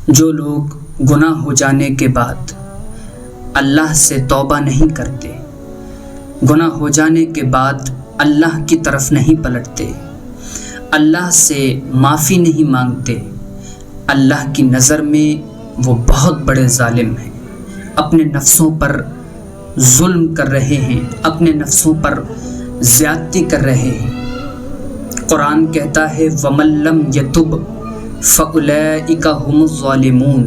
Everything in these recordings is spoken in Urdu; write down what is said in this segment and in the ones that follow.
جو لوگ گناہ ہو جانے کے بعد اللہ سے توبہ نہیں کرتے، گناہ ہو جانے کے بعد اللہ کی طرف نہیں پلٹتے، اللہ سے معافی نہیں مانگتے، اللہ کی نظر میں وہ بہت بڑے ظالم ہیں، اپنے نفسوں پر ظلم کر رہے ہیں، اپنے نفسوں پر زیادتی کر رہے ہیں۔ قرآن کہتا ہے وَمَن لَّمْ يَتُبْ فَأُولَٰئِکَ هُمُ الظَّالِمُونَ،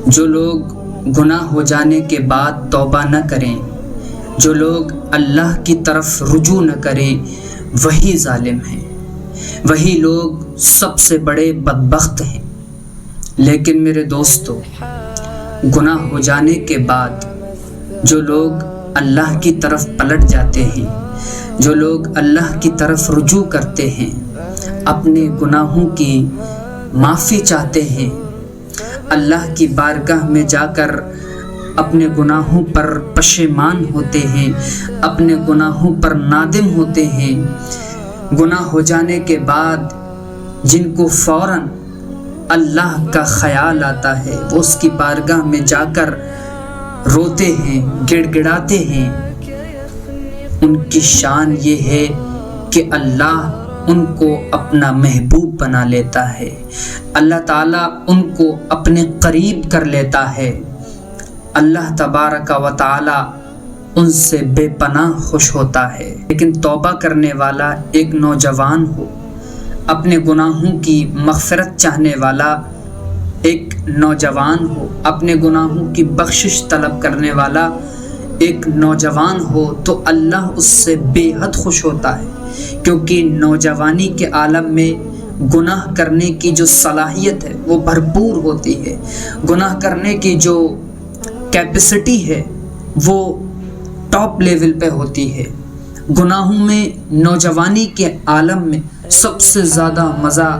جو لوگ گناہ ہو جانے کے بعد توبہ نہ کریں، جو لوگ اللہ کی طرف رجوع نہ کریں، وہی ظالم ہیں، وہی لوگ سب سے بڑے بدبخت ہیں۔ لیکن میرے دوستو، گناہ ہو جانے کے بعد جو لوگ اللہ کی طرف پلٹ جاتے ہیں، جو لوگ اللہ کی طرف رجوع کرتے ہیں، اپنے گناہوں کی معافی چاہتے ہیں، اللہ کی بارگاہ میں جا کر اپنے گناہوں پر پشیمان ہوتے ہیں، اپنے گناہوں پر نادم ہوتے ہیں، گناہ ہو جانے کے بعد جن کو فوراً اللہ کا خیال آتا ہے، وہ اس کی بارگاہ میں جا کر روتے ہیں، گڑ گڑاتے ہیں، ان کی شان یہ ہے کہ اللہ ان کو اپنا محبوب بنا لیتا ہے، اللہ تعالیٰ ان کو اپنے قریب کر لیتا ہے، اللہ تبارک و تعالیٰ ان سے بے پناہ خوش ہوتا ہے۔ لیکن توبہ کرنے والا ایک نوجوان ہو، اپنے گناہوں کی مغفرت چاہنے والا ایک نوجوان ہو، اپنے گناہوں کی بخشش طلب کرنے والا ایک نوجوان ہو، تو اللہ اس سے بے حد خوش ہوتا ہے، کیونکہ نوجوانی کے عالم میں گناہ کرنے کی جو صلاحیت ہے وہ بھرپور ہوتی ہے، گناہ کرنے کی جو کیپیسٹی ہے وہ ٹاپ لیول پہ ہوتی ہے۔ گناہوں میں نوجوانی کے عالم میں سب سے زیادہ مزہ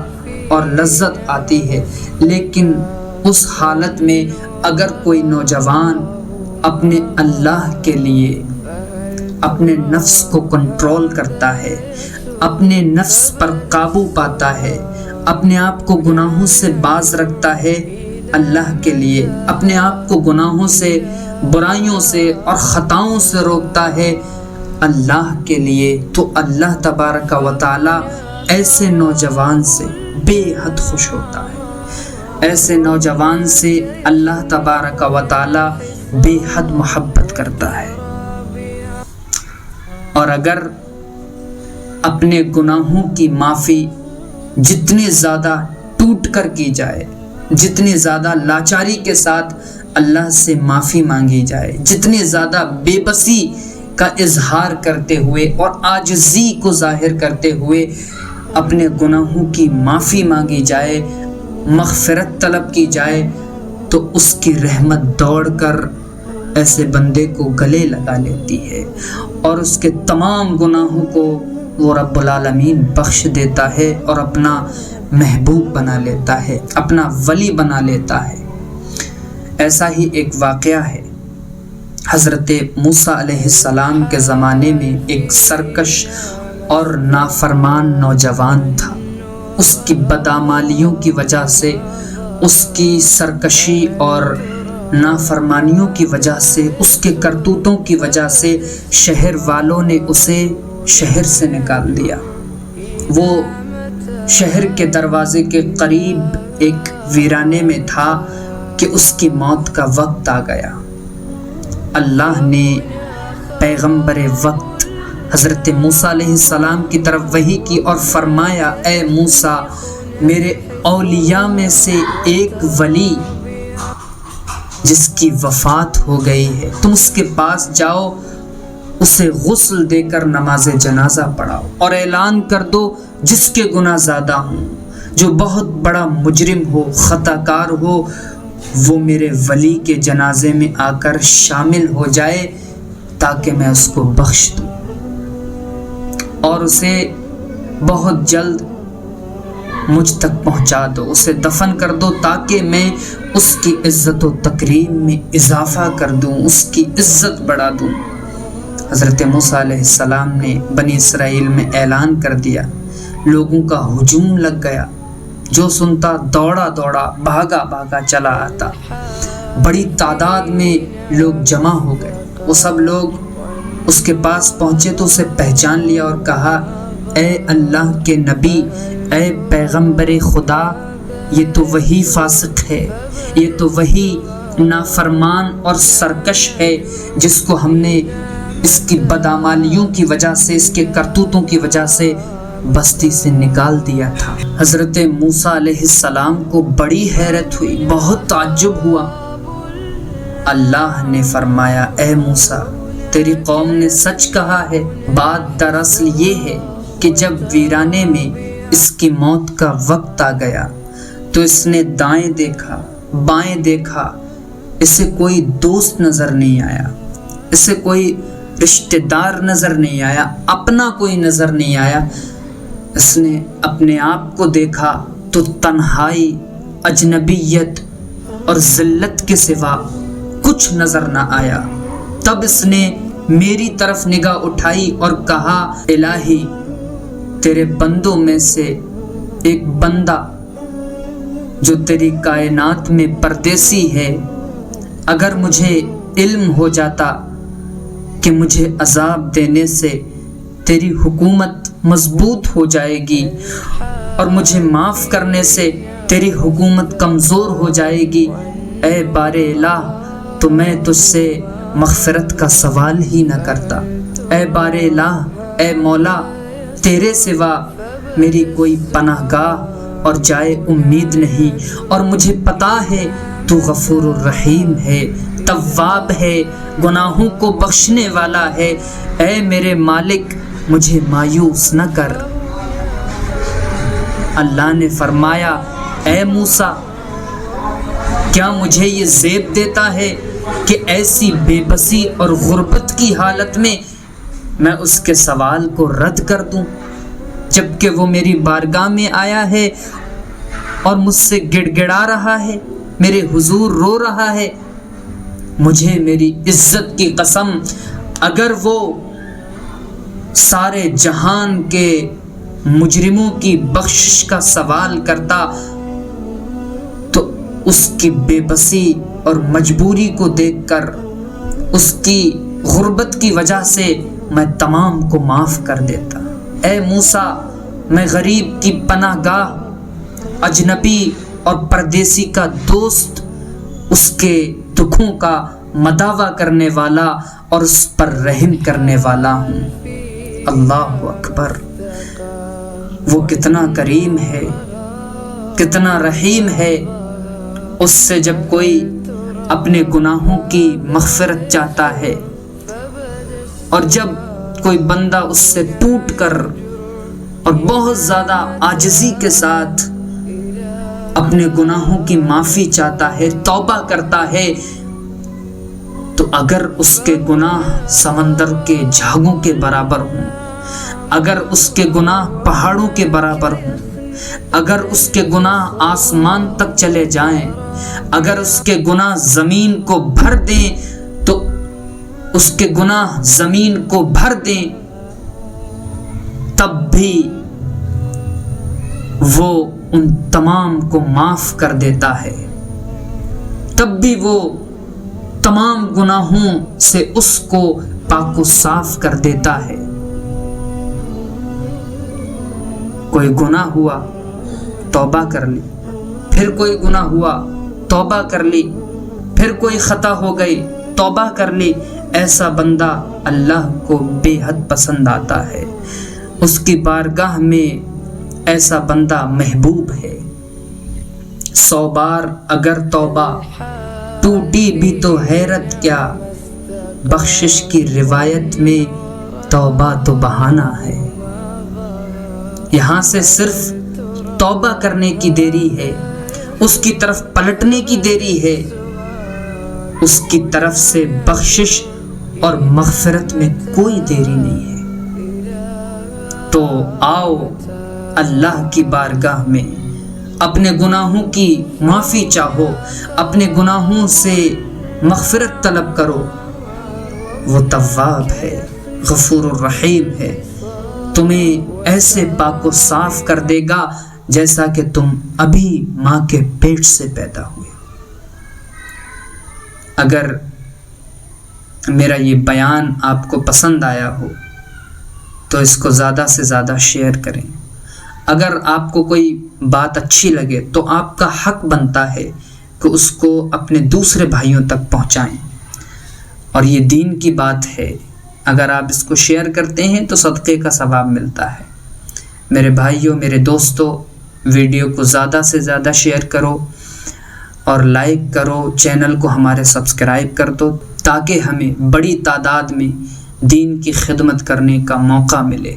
اور لذت آتی ہے، لیکن اس حالت میں اگر کوئی نوجوان اپنے اللہ کے لیے اپنے نفس کو کنٹرول کرتا ہے، اپنے نفس پر قابو پاتا ہے، اپنے آپ کو گناہوں سے باز رکھتا ہے اللہ کے لیے، اپنے آپ کو گناہوں سے، برائیوں سے اور خطاؤں سے روکتا ہے اللہ کے لیے، تو اللہ تبارک و تعالی ایسے نوجوان سے بے حد خوش ہوتا ہے، ایسے نوجوان سے اللہ تبارک و تعالی بے حد محبت کرتا ہے۔ اور اگر اپنے گناہوں کی معافی جتنی زیادہ ٹوٹ کر کی جائے، جتنی زیادہ لاچاری کے ساتھ اللہ سے معافی مانگی جائے، جتنی زیادہ بے بسی کا اظہار کرتے ہوئے اور عاجزی کو ظاہر کرتے ہوئے اپنے گناہوں کی معافی مانگی جائے، مغفرت طلب کی جائے، تو اس کی رحمت دوڑ کر ایسے بندے کو گلے لگا لیتی ہے اور اس کے تمام گناہوں کو وہ رب العالمین بخش دیتا ہے اور اپنا محبوب بنا لیتا ہے، اپنا ولی بنا لیتا ہے۔ ایسا ہی ایک واقعہ ہے، حضرت موسیٰ علیہ السلام کے زمانے میں ایک سرکش اور نافرمان نوجوان تھا۔ اس کی بدعمالیوں کی وجہ سے، اس کی سرکشی اور نافرمانیوں کی وجہ سے، اس کے کرتوتوں کی وجہ سے شہر والوں نے اسے شہر سے نکال دیا۔ وہ شہر کے دروازے کے قریب ایک ویرانے میں تھا کہ اس کی موت کا وقت آ گیا۔ اللہ نے پیغمبر وقت حضرت موسیٰ علیہ السلام کی طرف وحی کی اور فرمایا اے موسیٰ، میرے اولیاء میں سے ایک ولی جس کی وفات ہو گئی ہے، تم اس کے پاس جاؤ، اسے غسل دے کر نماز جنازہ پڑھاؤ اور اعلان کر دو جس کے گناہ زیادہ ہوں، جو بہت بڑا مجرم ہو، خطا کار ہو، وہ میرے ولی کے جنازے میں آ کر شامل ہو جائے تاکہ میں اس کو بخش دوں اور اسے بہت جلد مجھ تک پہنچا دو، اسے دفن کر دو تاکہ میں اس کی عزت و تکریم میں اضافہ کر دوں، اس کی عزت بڑھا دوں۔ حضرت موسیٰ علیہ السلام نے بنی اسرائیل میں اعلان کر دیا، لوگوں کا ہجوم لگ گیا، جو سنتا دوڑا دوڑا بھاگا بھاگا چلا آتا۔ بڑی تعداد میں لوگ جمع ہو گئے، وہ سب لوگ اس کے پاس پہنچے تو اسے پہچان لیا اور کہا، اے اللہ کے نبی، اے پیغمبر خدا، یہ تو وہی فاسق ہے، یہ تو وہی نافرمان اور سرکش ہے جس کو ہم نے اس کی بدعمالیوں کی وجہ سے، اس کے کرتوتوں کی وجہ سے بستی سے نکال دیا تھا۔ حضرت موسیٰ علیہ السلام کو بڑی حیرت ہوئی، بہت تعجب ہوا۔ اللہ نے فرمایا، اے موسیٰ، تیری قوم نے سچ کہا ہے۔ بات دراصل یہ ہے کہ جب ویرانے میں اس کی موت کا وقت آ گیا تو اس نے دائیں دیکھا، بائیں دیکھا، اسے کوئی دوست نظر نہیں آیا، اسے کوئی رشتہ دار نظر نہیں آیا، اپنا کوئی نظر نہیں آیا۔ اس نے اپنے آپ کو دیکھا تو تنہائی، اجنبیت اور ذلت کے سوا کچھ نظر نہ آیا۔ تب اس نے میری طرف نگاہ اٹھائی اور کہا، الہی، تیرے بندوں میں سے ایک بندہ جو تیری کائنات میں پردیسی ہے، اگر مجھے علم ہو جاتا کہ مجھے عذاب دینے سے تیری حکومت مضبوط ہو جائے گی اور مجھے معاف کرنے سے تیری حکومت کمزور ہو جائے گی، اے بار الہ، تو میں تجھ سے مغفرت کا سوال ہی نہ کرتا۔ اے بار الہ، اے مولا، تیرے سوا میری کوئی پناہ گاہ اور جائے امید نہیں، اور مجھے پتا ہے تو غفور الرحیم ہے، تواب ہے، گناہوں کو بخشنے والا ہے۔ اے میرے مالک، مجھے مایوس نہ کر۔ اللہ نے فرمایا، اے موسیٰ، کیا مجھے یہ زیب دیتا ہے کہ ایسی بے بسی اور غربت کی حالت میں میں اس کے سوال کو رد کر دوں، جبکہ وہ میری بارگاہ میں آیا ہے اور مجھ سے گڑ گڑا رہا ہے، میرے حضور رو رہا ہے۔ مجھے میری عزت کی قسم، اگر وہ سارے جہان کے مجرموں کی بخشش کا سوال کرتا تو اس کی بے بسی اور مجبوری کو دیکھ کر، اس کی غربت کی وجہ سے میں تمام کو معاف کر دیتا۔ اے موسیٰ، میں غریب کی پناہ گاہ، اجنبی اور پردیسی کا دوست، اس کے دکھوں کا مداوع کرنے والا اور اس پر رحم کرنے والا ہوں۔ اللہ اکبر! وہ کتنا کریم ہے، کتنا رحیم ہے۔ اس سے جب کوئی اپنے گناہوں کی مغفرت چاہتا ہے اور جب کوئی بندہ اس سے ٹوٹ کر اور بہت زیادہ عاجزی کے ساتھ اپنے گناہوں کی معافی چاہتا ہے، توبہ کرتا ہے، تو اگر اس کے گناہ سمندر کے جھاگوں کے برابر ہوں، اگر اس کے گناہ پہاڑوں کے برابر ہوں، اگر اس کے گناہ آسمان تک چلے جائیں، اگر اس کے گناہ زمین کو بھر دیں، تو اس کے گناہ زمین کو بھر دیں، تب بھی وہ ان تمام کو معاف کر دیتا ہے، تب بھی وہ تمام گناہوں سے اس کو پاک و صاف کر دیتا ہے۔ کوئی گناہ ہوا، توبہ کر لی، پھر کوئی گناہ ہوا، توبہ کر لی، پھر کوئی خطا ہو گئی، توبہ کر لی، ایسا بندہ اللہ کو بے حد پسند آتا ہے۔ اس کی بارگاہ میں ایسا بندہ محبوب ہے۔ 100 بار اگر توبہ ٹوٹی بھی تو حیرت کیا، بخشش کی روایت میں توبہ تو بہانہ ہے۔ یہاں سے صرف توبہ کرنے کی دیری ہے، اس کی طرف پلٹنے کی دیری ہے، اس کی طرف سے بخشش اور مغفرت میں کوئی دیری نہیں ہے۔ تو آؤ اللہ کی بارگاہ میں اپنے گناہوں کی معافی چاہو، اپنے گناہوں سے مغفرت طلب کرو۔ وہ تواب ہے، غفور الرحیم ہے، تمہیں ایسے پاک و صاف کر دے گا جیسا کہ تم ابھی ماں کے پیٹ سے پیدا ہوئے۔ اگر میرا یہ بیان آپ کو پسند آیا ہو تو اس کو زیادہ سے زیادہ شیئر کریں۔ اگر آپ کو کوئی بات اچھی لگے تو آپ کا حق بنتا ہے کہ اس کو اپنے دوسرے بھائیوں تک پہنچائیں، اور یہ دین کی بات ہے۔ اگر آپ اس کو شیئر کرتے ہیں تو صدقے کا ثواب ملتا ہے۔ میرے بھائیوں، میرے دوستوں، ویڈیو کو زیادہ سے زیادہ شیئر کرو اور لائک کرو، چینل کو ہمارے سبسکرائب کر دو تاکہ ہمیں بڑی تعداد میں دین کی خدمت کرنے کا موقع ملے۔